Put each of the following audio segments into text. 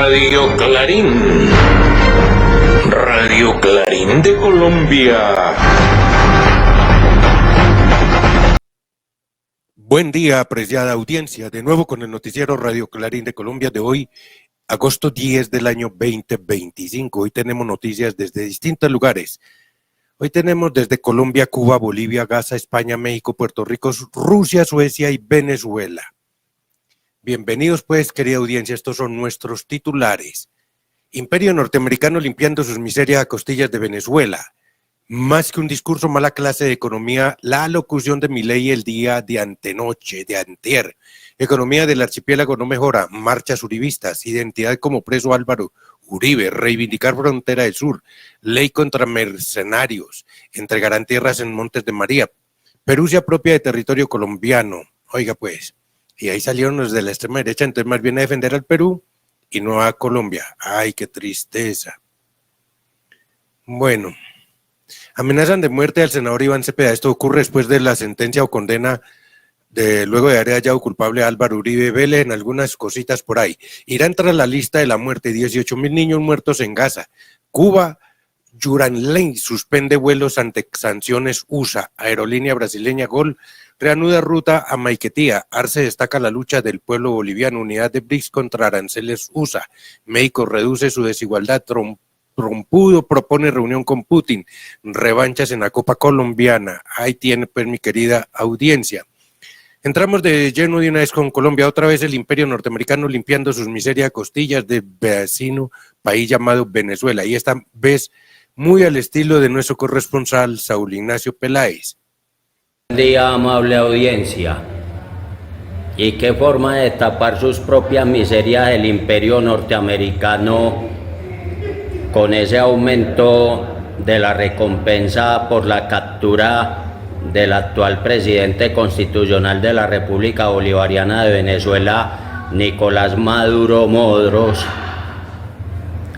Radio Clarín. Radio Clarín de Colombia. Buen día, apreciada audiencia. De nuevo con el noticiero Radio Clarín de Colombia de hoy, agosto 10 del año 2025. Hoy tenemos noticias desde distintos lugares. Hoy tenemos desde Colombia, Cuba, Bolivia, Gaza, España, México, Puerto Rico, Rusia, Suecia y Venezuela. Bienvenidos pues, querida audiencia, estos son nuestros titulares. Imperio norteamericano limpiando sus miserias a costillas de Venezuela. Más que un discurso, mala clase de economía, la alocución de Milei el día de antenoche, de antier. Economía del archipiélago no mejora, marchas uribistas, identidad como preso Álvaro Uribe, reivindicar frontera del sur, ley contra mercenarios, entregarán tierras en Montes de María, Perú se apropia de territorio colombiano. Oiga pues, y ahí salieron los de la extrema derecha, entonces más bien a defender al Perú y no a Colombia. Ay, qué tristeza. Bueno, amenazan de muerte al senador Iván Cepeda. Esto ocurre después de la sentencia o condena luego de haber hallado culpable a Álvaro Uribe Vélez en algunas cositas por ahí. Irán tras la lista de la muerte, 18.000 niños muertos en Gaza. Cuba, Yuranley suspende vuelos ante sanciones USA. Aerolínea brasileña Gol reanuda ruta a Maiquetía. Arce destaca la lucha del pueblo boliviano. Unidad de BRICS contra aranceles USA. México reduce su desigualdad. Trompudo propone reunión con Putin. Revanchas en la Copa Colombiana. Ahí tiene pues mi querida audiencia. Entramos de lleno de una vez con Colombia, otra vez el imperio norteamericano limpiando sus miserias a costillas del vecino país llamado Venezuela, y esta vez muy al estilo de nuestro corresponsal Saúl Ignacio Peláez. Buen día, amable audiencia. ¿Y qué forma de tapar sus propias miserias el imperio norteamericano con ese aumento de la recompensa por la captura del actual presidente constitucional de la República Bolivariana de Venezuela, Nicolás Maduro Modros,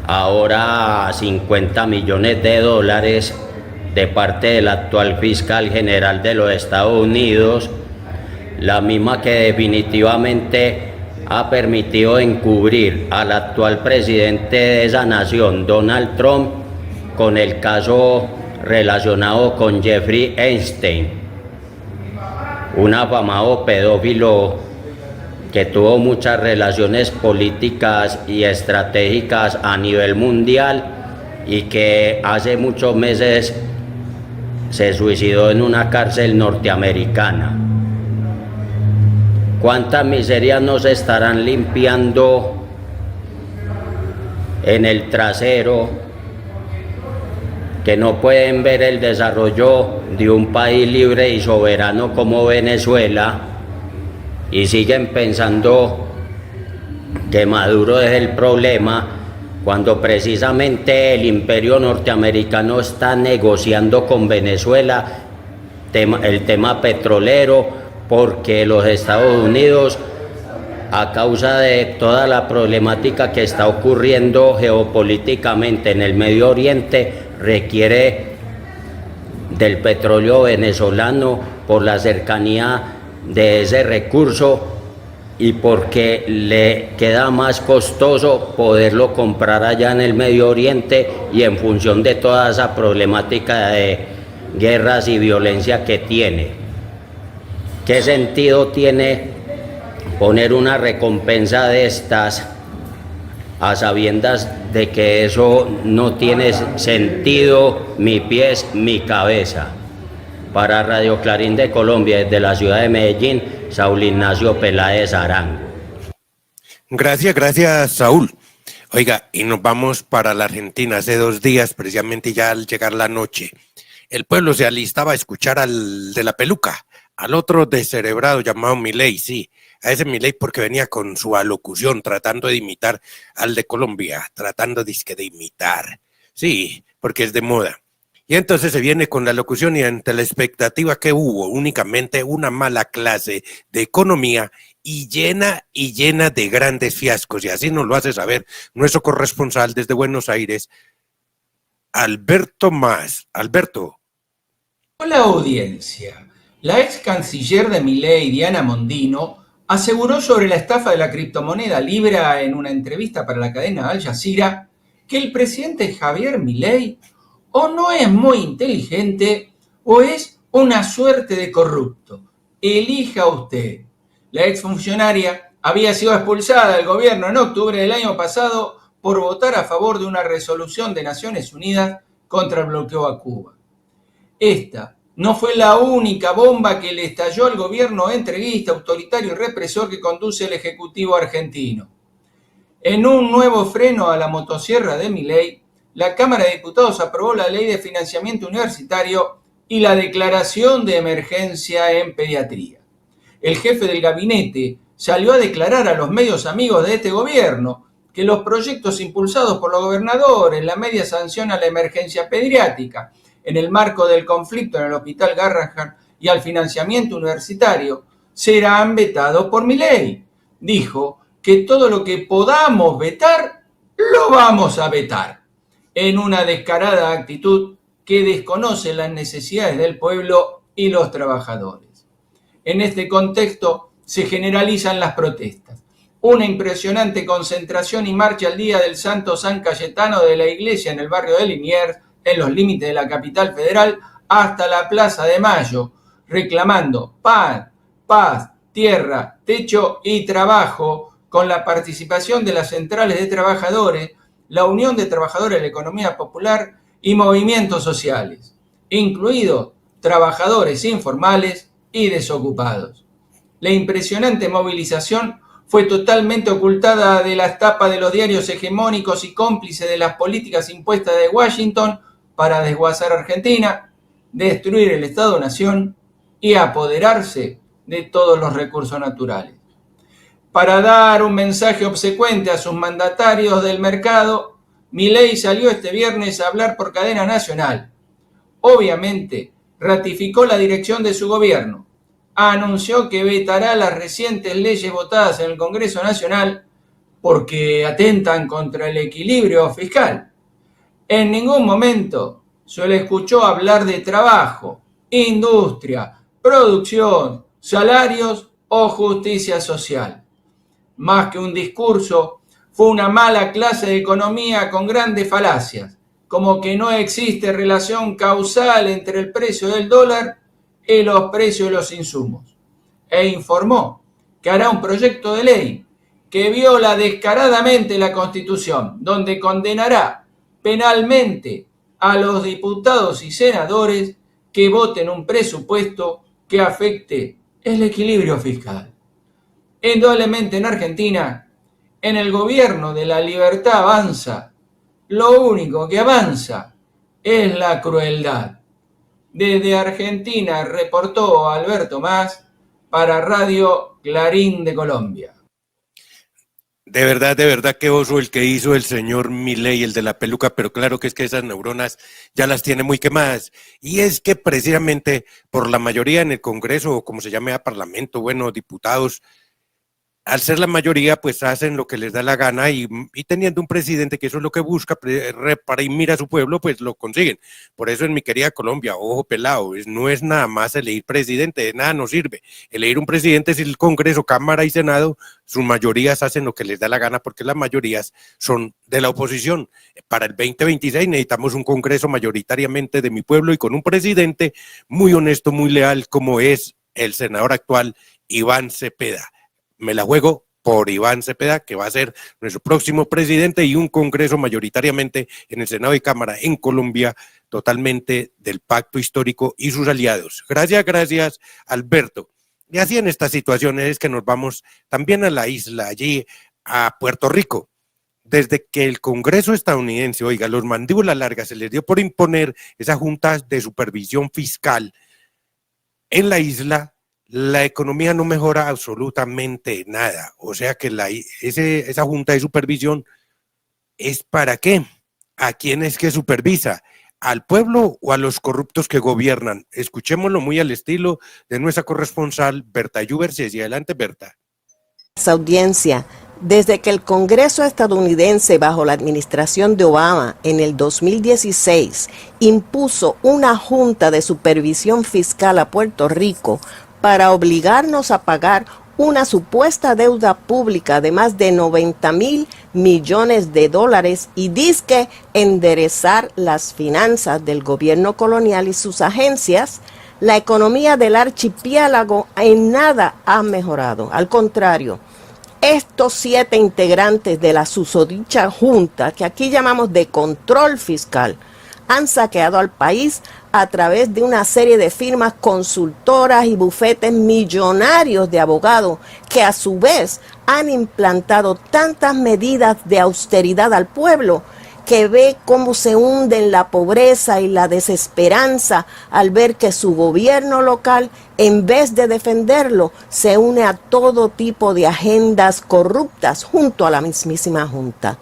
ahora 50 millones de dólares de parte del actual fiscal general de los Estados Unidos, la misma que definitivamente ha permitido encubrir al actual presidente de esa nación, Donald Trump, con el caso relacionado con Jeffrey Epstein, un afamado pedófilo que tuvo muchas relaciones políticas y estratégicas a nivel mundial y que hace muchos meses se suicidó en una cárcel norteamericana. ¿Cuántas miserias nos estarán limpiando en el trasero que no pueden ver el desarrollo de un país libre y soberano como Venezuela y siguen pensando que Maduro es el problema, cuando precisamente el imperio norteamericano está negociando con Venezuela el tema petrolero, porque los Estados Unidos, a causa de toda la problemática que está ocurriendo geopolíticamente en el Medio Oriente, requiere del petróleo venezolano por la cercanía de ese recurso y porque le queda más costoso poderlo comprar allá en el Medio Oriente, y en función de toda esa problemática de guerras y violencia que tiene. ¿Qué sentido tiene poner una recompensa de estas a sabiendas de que eso no tiene sentido, mi pies, mi cabeza? Para Radio Clarín de Colombia, desde la ciudad de Medellín, Saúl Ignacio Peláez Arango. Gracias, Saúl. Oiga, y nos vamos para la Argentina. Hace 2 días, precisamente ya al llegar la noche, el pueblo se alistaba a escuchar al de la peluca, al otro descerebrado llamado Milei, sí, a ese Milei, porque venía con su alocución tratando de imitar al de Colombia, tratando de imitar, sí, porque es de moda. Y entonces se viene con la locución, y ante la expectativa que hubo únicamente una mala clase de economía y llena de grandes fiascos, y así nos lo hace saber nuestro corresponsal desde Buenos Aires, Alberto Más. Alberto. Hola audiencia. La ex canciller de Milei, Diana Mondino, aseguró sobre la estafa de la criptomoneda Libra en una entrevista para la cadena Al Jazeera que el presidente Javier Milei o no es muy inteligente o es una suerte de corrupto. Elija usted. La exfuncionaria había sido expulsada del gobierno en octubre del año pasado por votar a favor de una resolución de Naciones Unidas contra el bloqueo a Cuba. Esta no fue la única bomba que le estalló al gobierno entreguista, autoritario y represor que conduce el Ejecutivo argentino. En un nuevo freno a la motosierra de Milei, la Cámara de Diputados aprobó la Ley de Financiamiento Universitario y la Declaración de Emergencia en Pediatría. El jefe del gabinete salió a declarar a los medios amigos de este gobierno que los proyectos impulsados por los gobernadores, la media sanción a la emergencia pediátrica, en el marco del conflicto en el Hospital Garrahan y al financiamiento universitario, serán vetados por Milei. Dijo que todo lo que podamos vetar, lo vamos a vetar, en una descarada actitud que desconoce las necesidades del pueblo y los trabajadores. En este contexto se generalizan las protestas. Una impresionante concentración y marcha al día del Santo San Cayetano de la iglesia en el barrio de Liniers, en los límites de la capital federal, hasta la Plaza de Mayo, reclamando pan, paz, tierra, techo y trabajo, con la participación de las centrales de trabajadores, la Unión de Trabajadores de la Economía Popular y movimientos sociales, incluidos trabajadores informales y desocupados. La impresionante movilización fue totalmente ocultada de las tapas de los diarios hegemónicos y cómplices de las políticas impuestas de Washington para desguazar a Argentina, destruir el Estado-Nación y apoderarse de todos los recursos naturales. Para dar un mensaje obsecuente a sus mandatarios del mercado, Milei salió este viernes a hablar por cadena nacional. Obviamente, ratificó la dirección de su gobierno. Anunció que vetará las recientes leyes votadas en el Congreso Nacional porque atentan contra el equilibrio fiscal. En ningún momento se le escuchó hablar de trabajo, industria, producción, salarios o justicia social. Más que un discurso, fue una mala clase de economía con grandes falacias, como que no existe relación causal entre el precio del dólar y los precios de los insumos. E informó que hará un proyecto de ley que viola descaradamente la Constitución, donde condenará penalmente a los diputados y senadores que voten un presupuesto que afecte el equilibrio fiscal. Indudablemente en Argentina, en el gobierno de la libertad avanza, lo único que avanza es la crueldad. Desde Argentina reportó Alberto Mas para Radio Clarín de Colombia. De verdad que oso el que hizo el señor Milei, el de la peluca, pero claro que es que esas neuronas ya las tiene muy quemadas. Y es que precisamente por la mayoría en el Congreso, o como se llame a Parlamento, bueno, diputados, al ser la mayoría, pues hacen lo que les da la gana y teniendo un presidente que eso es lo que busca, reprimir a su pueblo, pues lo consiguen. Por eso en mi querida Colombia, ojo pelado, no es nada más elegir presidente, de nada nos sirve. Elegir un presidente si el Congreso, Cámara y Senado, sus mayorías hacen lo que les da la gana porque las mayorías son de la oposición. Para el 2026 necesitamos un Congreso mayoritariamente de mi pueblo y con un presidente muy honesto, muy leal, como es el senador actual Iván Cepeda. Me la juego por Iván Cepeda, que va a ser nuestro próximo presidente, y un Congreso mayoritariamente en el Senado y Cámara en Colombia, totalmente del pacto histórico y sus aliados. Gracias, Alberto. Y así en estas situaciones es que nos vamos también a la isla, allí a Puerto Rico. Desde que el Congreso estadounidense, oiga, los mandíbulas largas, se les dio por imponer esa junta de supervisión fiscal en la isla, la economía no mejora absolutamente nada. O sea que esa junta de supervisión ¿es para qué? ¿A quién es que supervisa? ¿Al pueblo o a los corruptos que gobiernan? Escuchémoslo muy al estilo de nuestra corresponsal Berta Lluversesi. Adelante, Berta. Esa audiencia, desde que el Congreso estadounidense bajo la administración de Obama en el 2016 impuso una junta de supervisión fiscal a Puerto Rico para obligarnos a pagar una supuesta deuda pública de más de 90.000 millones de dólares y dizque enderezar las finanzas del gobierno colonial y sus agencias, la economía del archipiélago en nada ha mejorado. Al contrario, estos 7 integrantes de la susodicha junta, que aquí llamamos de control fiscal, han saqueado al país a través de una serie de firmas consultoras y bufetes millonarios de abogados que a su vez han implantado tantas medidas de austeridad al pueblo que ve cómo se hunde en la pobreza y la desesperanza al ver que su gobierno local, en vez de defenderlo, se une a todo tipo de agendas corruptas junto a la mismísima Junta.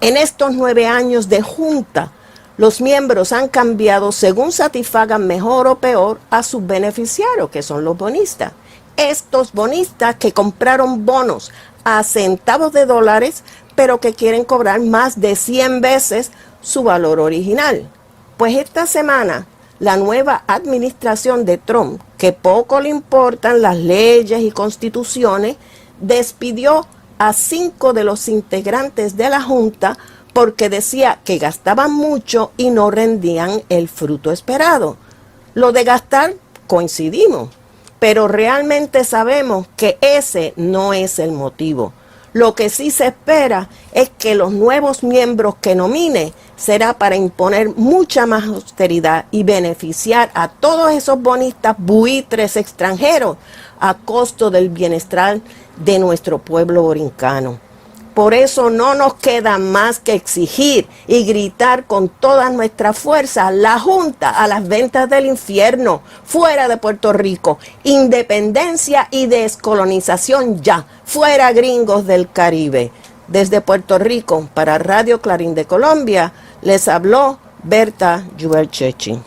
En estos 9 años de Junta, los miembros han cambiado según satisfagan mejor o peor a sus beneficiarios, que son los bonistas. Estos bonistas que compraron bonos a centavos de dólares, pero que quieren cobrar más de 100 veces su valor original. Pues esta semana, la nueva administración de Trump, que poco le importan las leyes y constituciones, despidió a 5 de los integrantes de la Junta porque decía que gastaban mucho y no rendían el fruto esperado. Lo de gastar, coincidimos, pero realmente sabemos que ese no es el motivo. Lo que sí se espera es que los nuevos miembros que nomine será para imponer mucha más austeridad y beneficiar a todos esos bonistas buitres extranjeros a costo del bienestar de nuestro pueblo borincano. Por eso no nos queda más que exigir y gritar con toda nuestra fuerza la Junta a las ventas del infierno, fuera de Puerto Rico, independencia y descolonización ya, fuera gringos del Caribe. Desde Puerto Rico, para Radio Clarín de Colombia, les habló Berta Yuberchechi.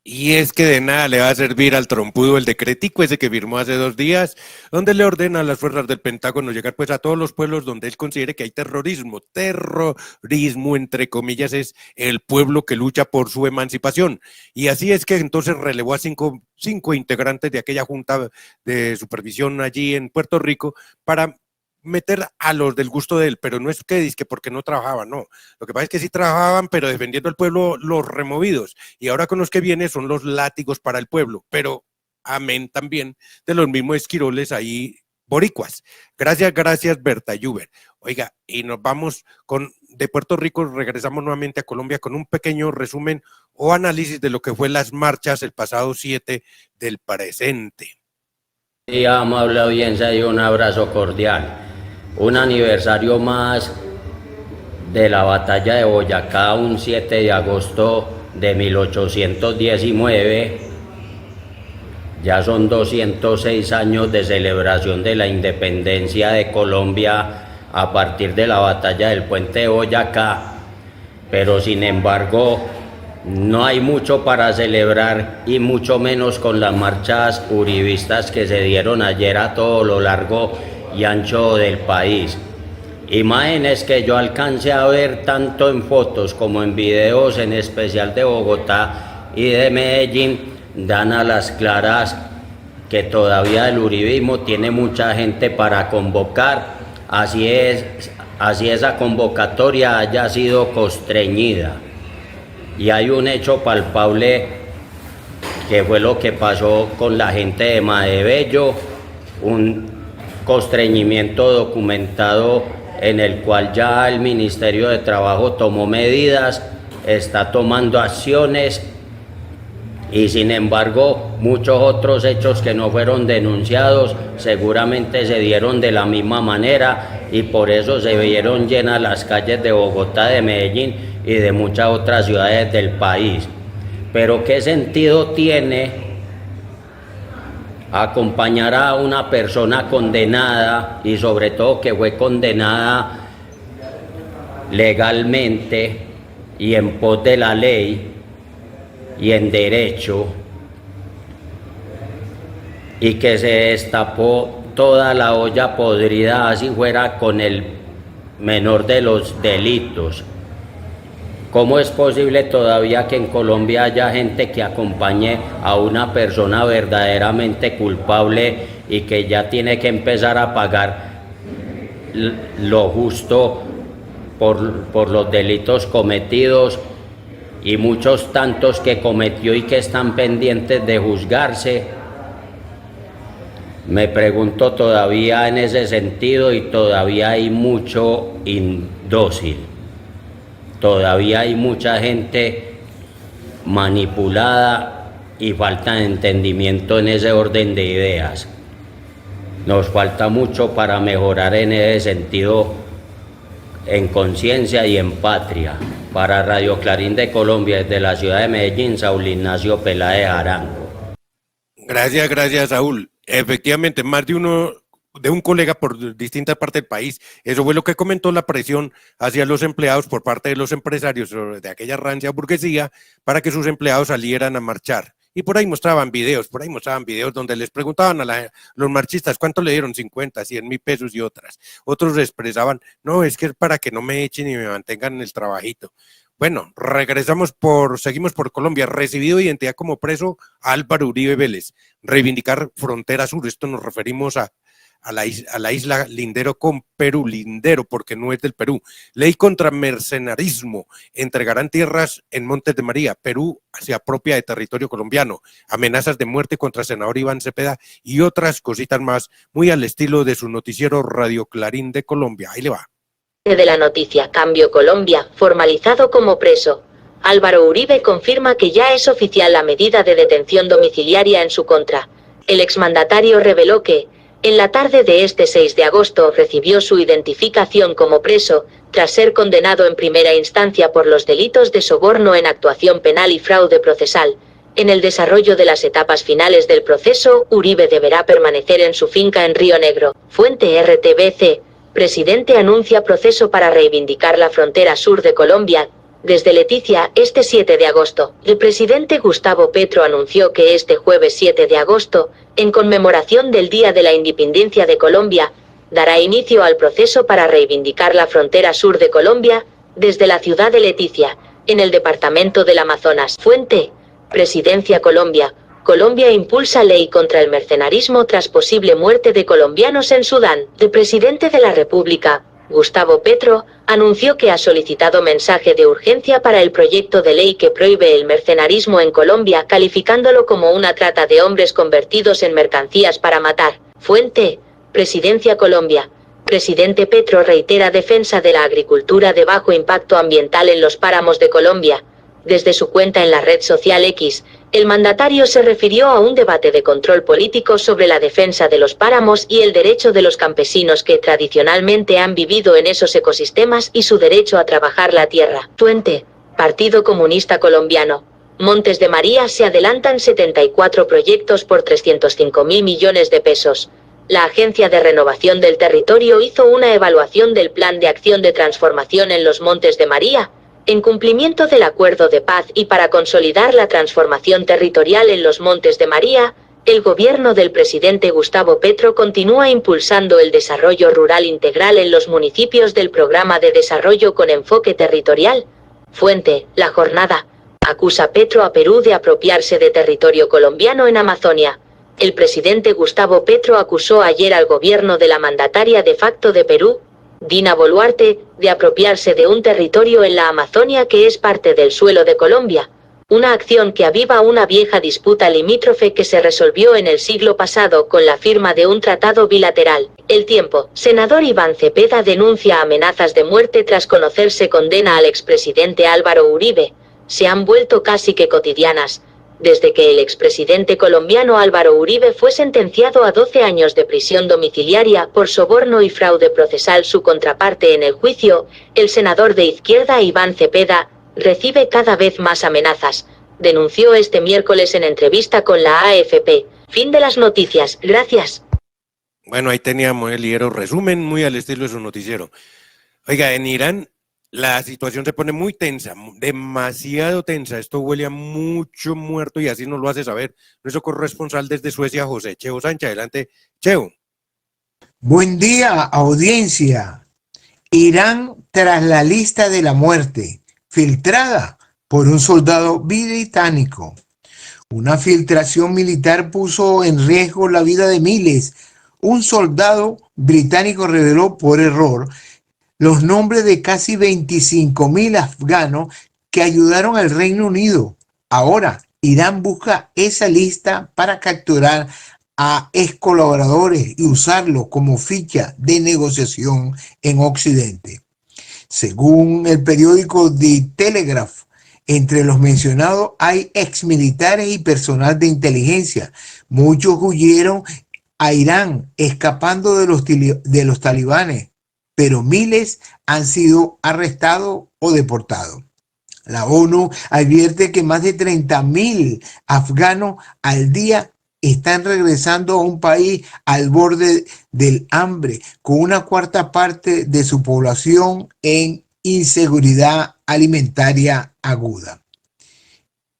Y es que de nada le va a servir al trompudo el decretico ese que firmó hace 2 días, donde le ordena a las fuerzas del Pentágono llegar pues a todos los pueblos donde él considere que hay terrorismo. Terrorismo, entre comillas, es el pueblo que lucha por su emancipación. Y así es que entonces relevó a cinco integrantes de aquella junta de supervisión allí en Puerto Rico para meter a los del gusto de él, pero no es que dice que porque no trabajaban, no. Lo que pasa es que sí trabajaban, pero defendiendo al pueblo los removidos. Y ahora con los que viene son los látigos para el pueblo, pero amén también de los mismos esquiroles ahí boricuas. Gracias, Berta Yuber. Oiga, y nos vamos de Puerto Rico, regresamos nuevamente a Colombia con un pequeño resumen o análisis de lo que fue las marchas el pasado 7 del presente. Y amable audiencia y un abrazo cordial. Un aniversario más de la batalla de Boyacá, un 7 de agosto de 1819. Ya son 206 años de celebración de la independencia de Colombia a partir de la batalla del puente de Boyacá, pero sin embargo no hay mucho para celebrar y mucho menos con las marchas uribistas que se dieron ayer a todo lo largo y ancho del país. Imágenes que yo alcancé a ver tanto en fotos como en videos, en especial de Bogotá y de Medellín, dan a las claras que todavía el uribismo tiene mucha gente para convocar, así esa convocatoria haya sido constreñida. Y hay un hecho palpable que fue lo que pasó con la gente de Madebello, un constreñimiento documentado en el cual ya el Ministerio de Trabajo tomó medidas, está tomando acciones y sin embargo muchos otros hechos que no fueron denunciados seguramente se dieron de la misma manera y por eso se vieron llenas las calles de Bogotá, de Medellín y de muchas otras ciudades del país. Pero ¿qué sentido tiene acompañar a una persona condenada y sobre todo que fue condenada legalmente y en pos de la ley y en derecho, y que se destapó toda la olla podrida así fuera con el menor de los delitos? ¿Cómo es posible todavía que en Colombia haya gente que acompañe a una persona verdaderamente culpable y que ya tiene que empezar a pagar lo justo por los delitos cometidos y muchos tantos que cometió y que están pendientes de juzgarse. Me pregunto todavía en ese sentido y todavía hay mucho indócil. Todavía hay mucha gente manipulada y falta de entendimiento en ese orden de ideas. Nos falta mucho para mejorar en ese sentido, en conciencia y en patria. Para Radio Clarín de Colombia, desde la ciudad de Medellín, Saúl Ignacio Peláez Arango. Gracias, Saúl. Efectivamente, más de un colega por distintas partes del país. Eso fue lo que comentó, la presión hacia los empleados por parte de los empresarios de aquella rancia burguesía para que sus empleados salieran a marchar. Y por ahí mostraban videos donde les preguntaban a los marchistas cuánto le dieron, 50, 100 mil pesos y otras. Otros expresaban, no, es que es para que no me echen y me mantengan en el trabajito. Bueno, seguimos por Colombia. Recibido identidad como preso Álvaro Uribe Vélez. Reivindicar frontera sur. Esto nos referimos a la isla lindero con Perú, lindero porque no es del Perú. Ley contra mercenarismo. Entregarán tierras en Montes de María. Perú se apropia de territorio colombiano. Amenazas de muerte contra el senador Iván Cepeda y otras cositas más, muy al estilo de su noticiero Radio Clarín de Colombia. Ahí le va. De la noticia Cambio Colombia, formalizado como preso. Álvaro Uribe confirma que ya es oficial la medida de detención domiciliaria en su contra. El exmandatario reveló que, en la tarde de este 6 de agosto, recibió su identificación como preso, tras ser condenado en primera instancia por los delitos de soborno en actuación penal y fraude procesal. En el desarrollo de las etapas finales del proceso, Uribe deberá permanecer en su finca en Río Negro. Fuente RTBC. Presidente anuncia proceso para reivindicar la frontera sur de Colombia. Desde Leticia, este 7 de agosto, el presidente Gustavo Petro anunció que este jueves 7 de agosto, en conmemoración del Día de la Independencia de Colombia, dará inicio al proceso para reivindicar la frontera sur de Colombia, desde la ciudad de Leticia, en el departamento del Amazonas. Fuente: Presidencia Colombia. Colombia impulsa ley contra el mercenarismo tras posible muerte de colombianos en Sudán. El presidente de la República, Gustavo Petro, anunció que ha solicitado mensaje de urgencia para el proyecto de ley que prohíbe el mercenarismo en Colombia, calificándolo como una trata de hombres convertidos en mercancías para matar. Fuente: Presidencia Colombia. Presidente Petro reitera defensa de la agricultura de bajo impacto ambiental en los páramos de Colombia. Desde su cuenta en la red social X, el mandatario se refirió a un debate de control político sobre la defensa de los páramos y el derecho de los campesinos que tradicionalmente han vivido en esos ecosistemas y su derecho a trabajar la tierra. Fuente: Partido Comunista Colombiano. Montes de María se adelantan 74 proyectos por 305.000 millones de pesos. La Agencia de Renovación del Territorio hizo una evaluación del Plan de Acción de Transformación en los Montes de María, en cumplimiento del Acuerdo de Paz y para consolidar la transformación territorial en los Montes de María. El gobierno del presidente Gustavo Petro continúa impulsando el desarrollo rural integral en los municipios del Programa de Desarrollo con Enfoque Territorial. Fuente: La Jornada. Acusa Petro a Perú de apropiarse de territorio colombiano en Amazonia. El presidente Gustavo Petro acusó ayer al gobierno de la mandataria de facto de Perú, Dina Boluarte, de apropiarse de un territorio en la Amazonia que es parte del suelo de Colombia. Una acción que aviva una vieja disputa limítrofe que se resolvió en el siglo pasado con la firma de un tratado bilateral. El Tiempo. Senador Iván Cepeda denuncia amenazas de muerte tras conocerse condena al expresidente Álvaro Uribe. Se han vuelto casi que cotidianas. Desde que el expresidente colombiano Álvaro Uribe fue sentenciado a 12 años de prisión domiciliaria por soborno y fraude procesal, su contraparte en el juicio, el senador de izquierda Iván Cepeda, recibe cada vez más amenazas, denunció este miércoles en entrevista con la AFP. Fin de las noticias. Gracias. Bueno, ahí teníamos el ligero resumen, muy al estilo de su noticiero. Oiga, en Irán la situación se pone muy tensa, demasiado tensa. Esto huele a mucho muerto y así nos lo hace saber nuestro corresponsal desde Suecia, José Cheo Sánchez. Adelante, Cheo. Buen día, audiencia. Irán tras la lista de la muerte, filtrada por un soldado británico. Una filtración militar puso en riesgo la vida de miles. Un soldado británico reveló por error los nombres de casi 25.000 afganos que ayudaron al Reino Unido. Ahora, Irán busca esa lista para capturar a ex colaboradores y usarlo como ficha de negociación en Occidente. Según el periódico The Telegraph, entre los mencionados hay exmilitares y personal de inteligencia. Muchos huyeron a Irán escapando de los talibanes, pero miles han sido arrestados o deportados. La ONU advierte que más de 30.000 afganos al día están regresando a un país al borde del hambre, con una cuarta parte de su población en inseguridad alimentaria aguda.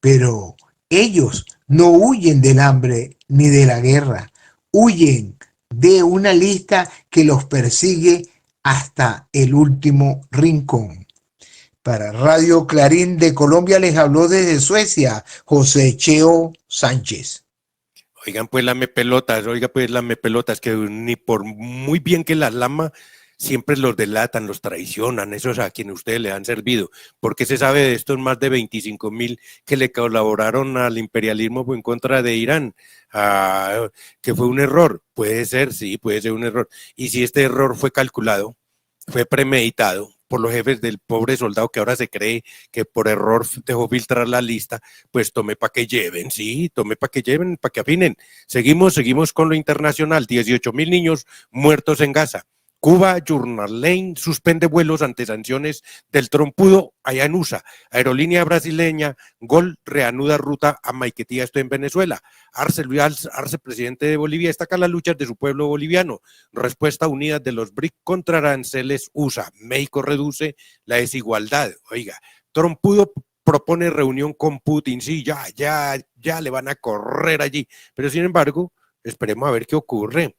Pero ellos no huyen del hambre ni de la guerra, huyen de una lista que los persigue hasta el último rincón. Para Radio Clarín de Colombia les habló desde Suecia José Cheo Sánchez. Oigan pues lame pelotas, que ni por muy bien que las lama, siempre los delatan, los traicionan, esos a quienes ustedes le han servido. ¿Por qué se sabe de estos más de 25.000 que le colaboraron al imperialismo en contra de Irán? Que fue un error. Puede ser, sí, puede ser un error. Y si este error fue calculado, fue premeditado por los jefes del pobre soldado que ahora se cree que por error dejó filtrar la lista, pues tome para que lleven, sí, tome para que lleven, para que afinen. Seguimos con lo internacional. 18.000 niños muertos en Gaza. Cuba, Journal Lane, suspende vuelos ante sanciones del trompudo allá en USA. Aerolínea brasileña Gol reanuda ruta a Maiquetía, esto en Venezuela. Arce, presidente de Bolivia, destaca las luchas de su pueblo boliviano. Respuesta unida de los BRIC contra aranceles USA. México reduce la desigualdad. Oiga, trompudo propone reunión con Putin. Sí, ya le van a correr allí. Pero sin embargo, esperemos a ver qué ocurre.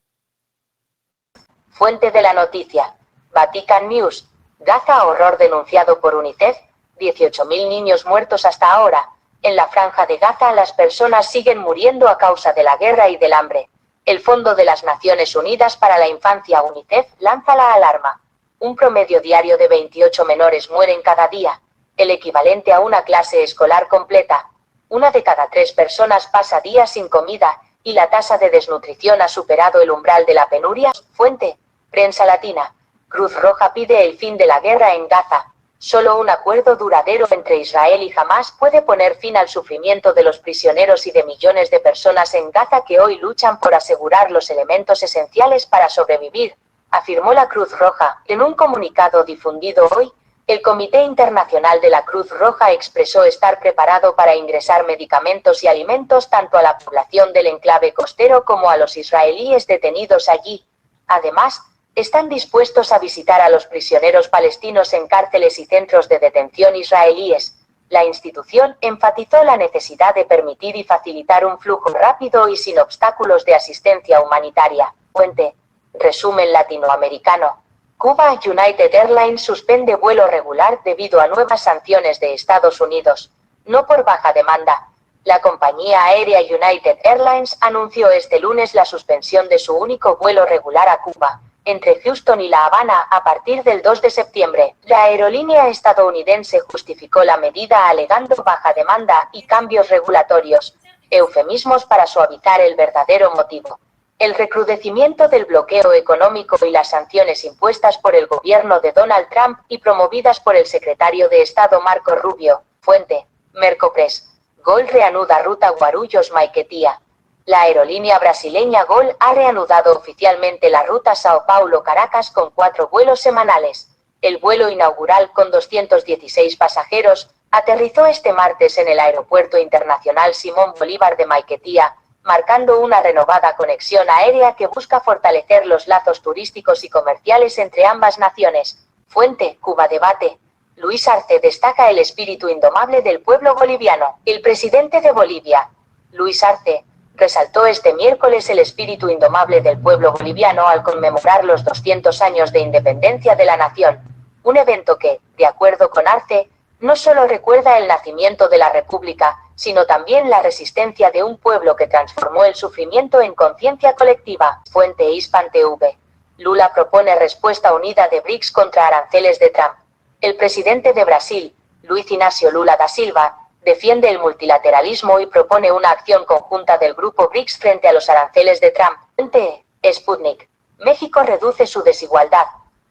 Fuente de la noticia. Vatican News. Gaza, horror denunciado por UNICEF. 18.000 niños muertos hasta ahora. En la franja de Gaza las personas siguen muriendo a causa de la guerra y del hambre. El Fondo de las Naciones Unidas para la Infancia UNICEF lanza la alarma. Un promedio diario de 28 menores mueren cada día, el equivalente a una clase escolar completa. 1 de cada 3 personas pasa días sin comida, y la tasa de desnutrición ha superado el umbral de la penuria. Fuente. Prensa Latina. Cruz Roja pide el fin de la guerra en Gaza. Solo un acuerdo duradero entre Israel y Hamás puede poner fin al sufrimiento de los prisioneros y de millones de personas en Gaza que hoy luchan por asegurar los elementos esenciales para sobrevivir, afirmó la Cruz Roja. En un comunicado difundido hoy, el Comité Internacional de la Cruz Roja expresó estar preparado para ingresar medicamentos y alimentos tanto a la población del enclave costero como a los israelíes detenidos allí. Además, están dispuestos a visitar a los prisioneros palestinos en cárceles y centros de detención israelíes. La institución enfatizó la necesidad de permitir y facilitar un flujo rápido y sin obstáculos de asistencia humanitaria. Fuente. Resumen latinoamericano. Cuba United Airlines suspende vuelo regular debido a nuevas sanciones de Estados Unidos. No por baja demanda. La compañía aérea United Airlines anunció este lunes la suspensión de su único vuelo regular a Cuba, entre Houston y La Habana, a partir del 2 de septiembre. La aerolínea estadounidense justificó la medida alegando baja demanda y cambios regulatorios, eufemismos para suavizar el verdadero motivo. El recrudecimiento del bloqueo económico y las sanciones impuestas por el gobierno de Donald Trump y promovidas por el secretario de Estado Marco Rubio. Fuente. Mercopress. Gol reanuda ruta Guarulhos-Maiquetía. La aerolínea brasileña Gol ha reanudado oficialmente la ruta Sao Paulo-Caracas con 4 vuelos semanales. El vuelo inaugural con 216 pasajeros aterrizó este martes en el Aeropuerto Internacional Simón Bolívar de Maiquetía, marcando una renovada conexión aérea que busca fortalecer los lazos turísticos y comerciales entre ambas naciones. Fuente. Cuba Debate. Luis Arce destaca el espíritu indomable del pueblo boliviano. El presidente de Bolivia, Luis Arce, resaltó este miércoles el espíritu indomable del pueblo boliviano al conmemorar los 200 años de independencia de la nación, un evento que, de acuerdo con Arce, no solo recuerda el nacimiento de la República, sino también la resistencia de un pueblo que transformó el sufrimiento en conciencia colectiva. Fuente Hispan TV. Lula propone respuesta unida de BRICS contra aranceles de Trump. El presidente de Brasil, Luiz Inácio Lula da Silva, defiende el multilateralismo y propone una acción conjunta del grupo BRICS frente a los aranceles de Trump. Fuente Sputnik. México reduce su desigualdad,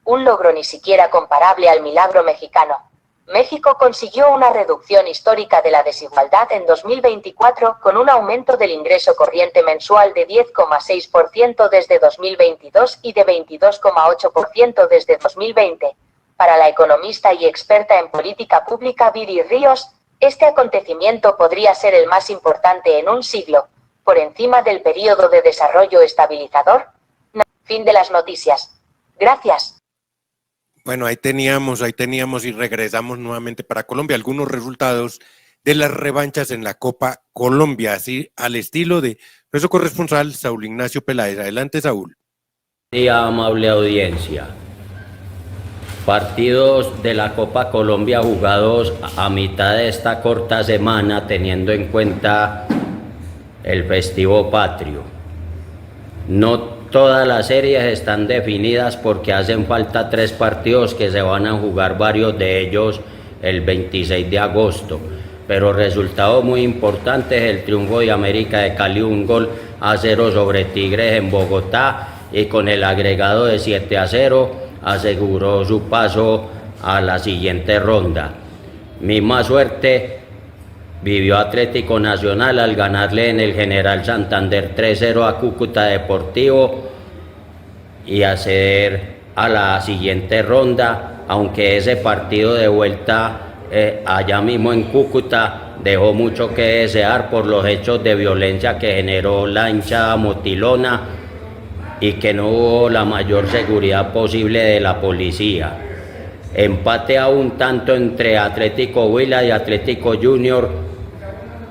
un logro ni siquiera comparable al milagro mexicano. México consiguió una reducción histórica de la desigualdad en 2024 con un aumento del ingreso corriente mensual de 10,6% desde 2022 y de 22,8% desde 2020. Para la economista y experta en política pública Viri Ríos, este acontecimiento podría ser el más importante en un siglo, por encima del periodo de desarrollo estabilizador. Fin de las noticias. Gracias. Bueno, ahí teníamos y regresamos nuevamente para Colombia algunos resultados de las revanchas en la Copa Colombia, así al estilo de nuestro corresponsal Saúl Ignacio Peláez. Adelante, Saúl. Día, amable audiencia. Partidos de la Copa Colombia jugados a mitad de esta corta semana, teniendo en cuenta el festivo patrio. No todas las series están definidas porque hacen falta 3 partidos que se van a jugar, varios de ellos el 26 de agosto. Pero resultado muy importante es el triunfo de América de Cali, 1-0 sobre Tigres en Bogotá, y con el agregado de 7-0 aseguró su paso a la siguiente ronda. Misma suerte vivió Atlético Nacional al ganarle en el General Santander 3-0 a Cúcuta Deportivo y acceder a la siguiente ronda, aunque ese partido de vuelta allá mismo en Cúcuta dejó mucho que desear por los hechos de violencia que generó la hinchada motilona y que no hubo la mayor seguridad posible de la policía. Empate a un tanto entre Atlético Huila y Atlético Junior,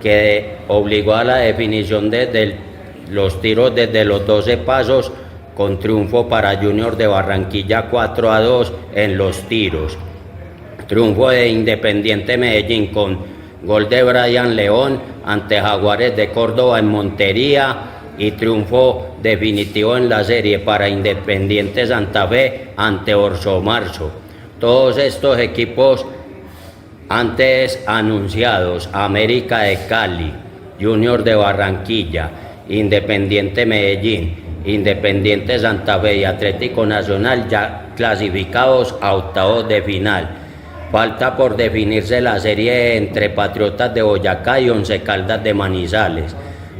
que obligó a la definición desde los tiros desde los 12 pasos, con triunfo para Junior de Barranquilla 4-2 en los tiros. Triunfo de Independiente Medellín con gol de Brian León ante Jaguares de Córdoba en Montería, y triunfo definitivo en la serie para Independiente Santa Fe ante Orso Marzo. Todos estos equipos antes anunciados, América de Cali, Junior de Barranquilla, Independiente Medellín, Independiente Santa Fe y Atlético Nacional, ya clasificados a octavos de final. Falta por definirse la serie entre Patriotas de Boyacá y Once Caldas de Manizales.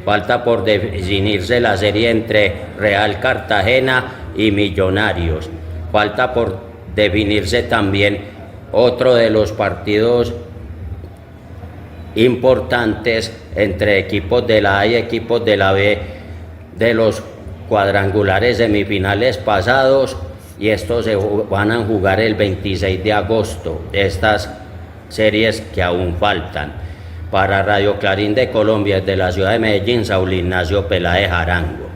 Falta por definirse la serie entre Real Cartagena y Millonarios. Falta por definirse también otro de los partidos importantes entre equipos de la A y equipos de la B de los cuadrangulares semifinales pasados, y estos se van a jugar el 26 de agosto, estas series que aún faltan. Para Radio Clarín de Colombia, desde la ciudad de Medellín, Saúl Ignacio Peláez Arango.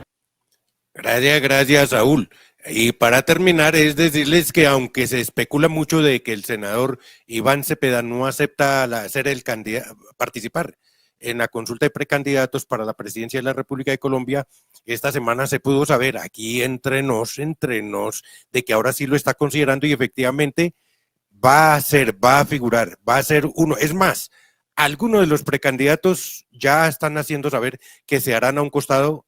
Gracias, Saúl. Y para terminar, es decirles que aunque se especula mucho de que el senador Iván Cepeda no acepta ser el candidato, participar en la consulta de precandidatos para la presidencia de la República de Colombia, esta semana se pudo saber aquí entre nos, de que ahora sí lo está considerando y efectivamente va a figurar, va a ser uno. Es más, algunos de los precandidatos ya están haciendo saber que se harán a un costado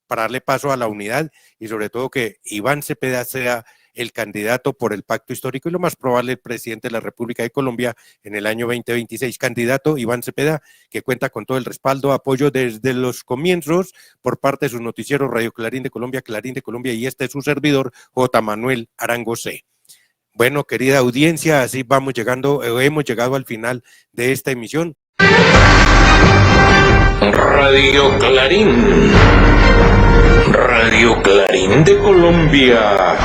para darle paso a la unidad y sobre todo que Iván Cepeda sea el candidato por el pacto histórico y lo más probable el presidente de la República de Colombia en el año 2026. Candidato Iván Cepeda, que cuenta con todo el respaldo, apoyo desde los comienzos por parte de sus noticieros Radio Clarín de Colombia y este es su servidor J. Manuel Arango C. Bueno, querida audiencia, así hemos llegado al final de esta emisión. Radio Clarín de Colombia.